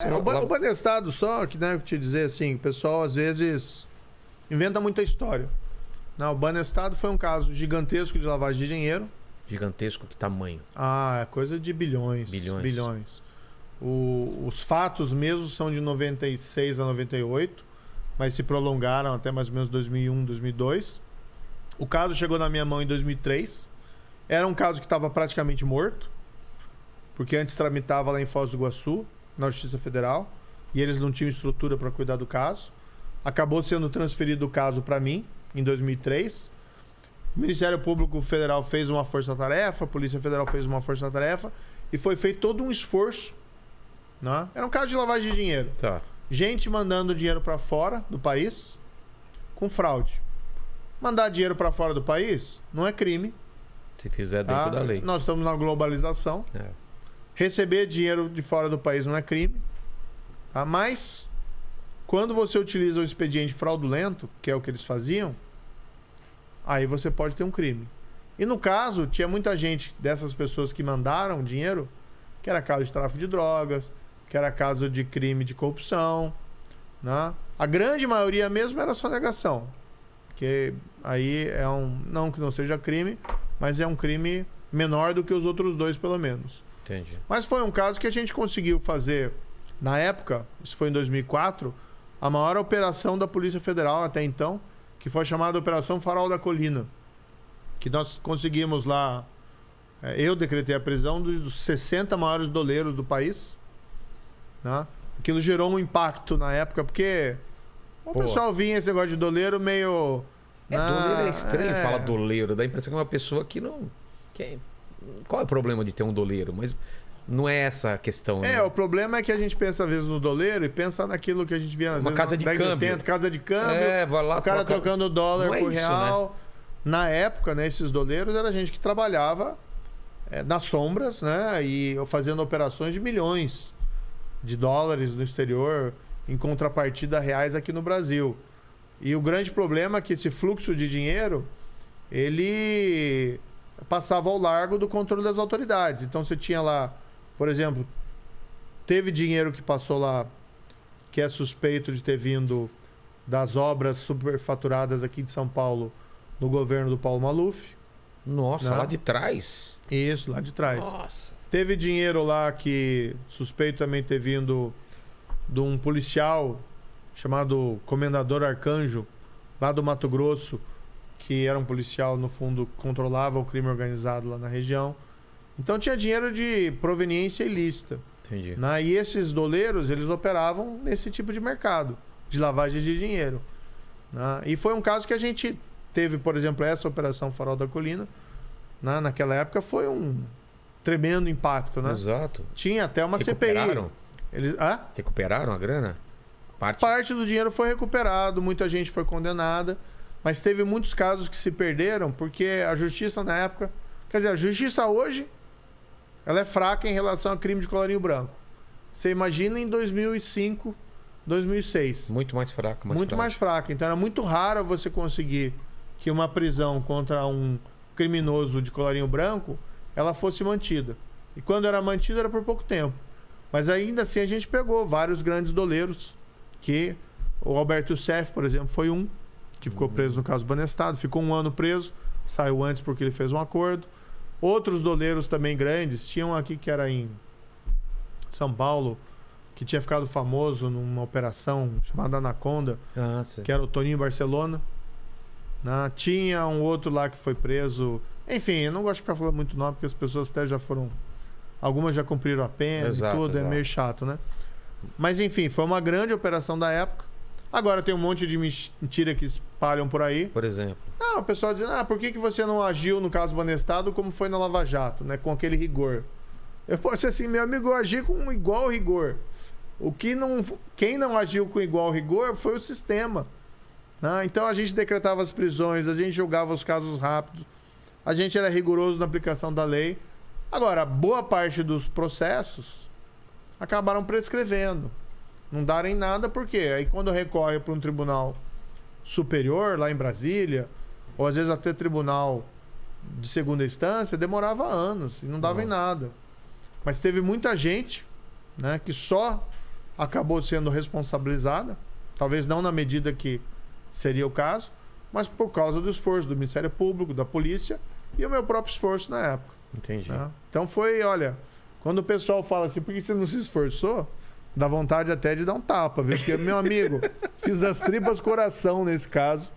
O Banestado só, que né, te dizer assim, o pessoal às vezes inventa muita história. Não, o Banestado foi um caso gigantesco de lavagem de dinheiro. Gigantesco, que tamanho? Ah, é coisa de bilhões. Bilhões. Os fatos mesmo são de 96 a 98, mas se prolongaram até mais ou menos 2001, 2002. O caso chegou na minha mão em 2003. Era um caso que estava praticamente morto, porque antes tramitava lá em Foz do Iguaçu, na Justiça Federal, e eles não tinham estrutura para cuidar do caso. Acabou sendo transferido o caso para mim, em 2003. O Ministério Público Federal fez uma força-tarefa, a Polícia Federal fez uma força-tarefa, e foi feito todo um esforço. Né? Era um caso de lavagem de dinheiro. Tá. Gente mandando dinheiro para fora do país com fraude. Mandar dinheiro para fora do país não é crime. Se fizer dentro da lei. Nós estamos na globalização. Receber dinheiro de fora do país não é crime. Tá? Mas, quando você utiliza o expediente fraudulento, que é o que eles faziam, aí você pode ter um crime. E no caso, tinha muita gente dessas pessoas que mandaram dinheiro, que era caso de tráfico de drogas, que era caso de crime de corrupção. Né? A grande maioria mesmo era sonegação. Que aí é não que não seja crime, mas é um crime menor do que os outros dois, pelo menos. Entendi. Mas foi um caso que a gente conseguiu fazer, na época, isso foi em 2004, a maior operação da Polícia Federal até então, que foi chamada Operação Farol da Colina. Que nós conseguimos lá, eu decretei a prisão dos 60 maiores doleiros do país. Né? Aquilo gerou um impacto na época, porque o pessoal vinha esse negócio de doleiro meio... doleiro é estranho falar doleiro, dá a impressão que é uma pessoa que não... Qual é o problema de ter um doleiro? Mas não é essa a questão. Né? O problema é que a gente pensa às vezes no doleiro e pensa naquilo que a gente via às vezes casa de câmbio. 80, casa de câmbio. Vai lá, o cara trocando dólar por isso, real. Né? Na época, né, esses doleiros era gente que trabalhava nas sombras, né, e fazendo operações de milhões de dólares no exterior em contrapartida reais aqui no Brasil. E o grande problema é que esse fluxo de dinheiro, ele passava ao largo do controle das autoridades. Então você tinha lá, por exemplo, teve dinheiro que passou lá que é suspeito de ter vindo das obras superfaturadas aqui de São Paulo no governo do Paulo Maluf. Nossa, né? Lá de trás. Isso, lá de trás. Nossa. Teve dinheiro lá que suspeito também ter vindo de um policial chamado Comendador Arcanjo, lá do Mato Grosso, que era um policial, no fundo, controlava o crime organizado lá na região. Então tinha dinheiro de proveniência ilícita. Entendi. Né? E esses doleiros, eles operavam nesse tipo de mercado, de lavagem de dinheiro. Né? E foi um caso que a gente teve, por exemplo, essa Operação Farol da Colina. Né? Naquela época foi um tremendo impacto. Né? Exato. Tinha até uma Recuperaram? CPI. Recuperaram a grana? Parte do dinheiro foi recuperado, muita gente foi condenada, mas teve muitos casos que se perderam porque a justiça na época... Quer dizer, a justiça hoje ela é fraca em relação a crime de colarinho branco. Você imagina em 2005, 2006. Muito mais fraca. Muito mais fraca. Então era muito raro você conseguir que uma prisão contra um criminoso de colarinho branco ela fosse mantida. E quando era mantida era por pouco tempo. Mas ainda assim a gente pegou vários grandes doleiros, que o Alberto Youssef, por exemplo, foi um que ficou preso no caso do Banestado, ficou 1 ano preso, saiu antes porque ele fez um acordo. Outros doleiros também grandes, tinham aqui que era em São Paulo, que tinha ficado famoso numa operação chamada Anaconda, que era o Toninho Barcelona. Né? Tinha um outro lá que foi preso. Enfim, eu não gosto de ficar falando muito nome, porque as pessoas até já foram... Algumas já cumpriram a pena e tudo, é meio chato, né? Mas enfim, foi uma grande operação da época. Agora tem um monte de mentira que espalham por aí. Por exemplo? O pessoal dizendo, por que você não agiu no caso do Banestado como foi na Lava Jato, né? Com aquele rigor. Eu posso dizer assim, meu amigo, eu agi com igual rigor. Quem não agiu com igual rigor foi o sistema. Né? Então a gente decretava as prisões, a gente julgava os casos rápidos, a gente era rigoroso na aplicação da lei. Agora, boa parte dos processos acabaram prescrevendo. Não darem nada, por quê? Aí quando recorre para um tribunal superior, lá em Brasília, ou às vezes até tribunal de segunda instância, demorava anos e não dava em nada. Mas teve muita gente, né, que só acabou sendo responsabilizada, talvez não na medida que seria o caso, mas por causa do esforço do Ministério Público, da polícia e o meu próprio esforço na época. Entendi. Né? Então foi, olha, quando o pessoal fala assim, por que você não se esforçou? Dá vontade até de dar um tapa, viu? Porque, meu amigo, fiz das tripas coração nesse caso